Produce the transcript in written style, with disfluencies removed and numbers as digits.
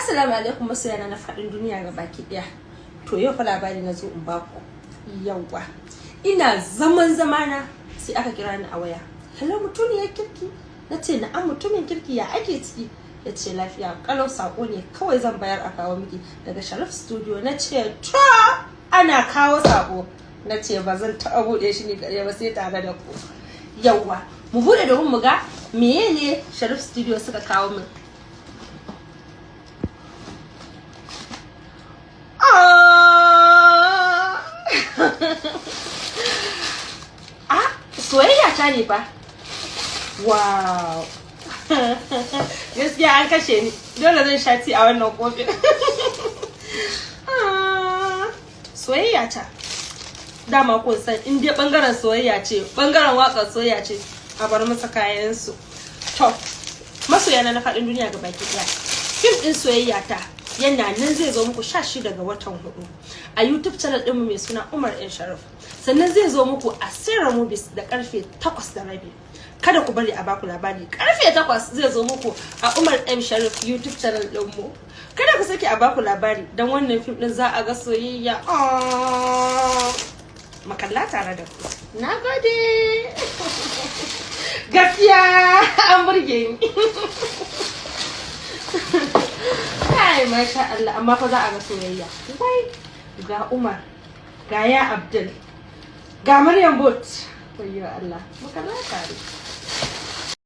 Assalamu alaikum masoyana na faɗin duniya ga baki ɗaya. To yau fa labari na zo in baku. Yawwa. Ina zaman zamana sai aka kira ni a waya. Hello mutuniyar kirki. Nace na'am mutumin kirki ya ake ciki? Yace lafiya kalau sako ne kawai zan bayar a kawo miki daga Sharif studio. Nace to ana kawo sako. Nace ba zan taɓa buɗe shi ne gare ba sai tare da ku. Yawwa. Mu buɗe domin mu ga meye ne Sharif studio suka kawo min. Soyayya ta ne fa. Wow. Gaskiya an kashe ni. Dole zan sha ti a wannan kofin. Soyayya ta. Dama kun san in dai bangaren soyayya ce, bangaren waƙar soyayya ce, a bar masa kayan su. To, masoyana na faɗin duniya ga baki ɗaya. Fim ɗin soyayya ta yana nan zai zo muku 16 ga watan 4 a YouTube channel ɗinmu mai suna UMAR M SHAREEF. Sannan zai zo muku a Sera Movies da karfe 8:30. Kada ku bari a baku labari. Karfe 8 zai zo muku a UMAR M SHAREEF YouTube channel ɗinmu. Kada ku sake a baku labari dan wannan fim ɗin za a ga soyayya. Makalla tare da ku. Nagode. Gaskiya an burge ni. Ai masha Allah, amma fa za a ga soyayya. Wai ga Umar, ga ya Abdul, ga Maryam Bot. Wayyo Allah, muka tare.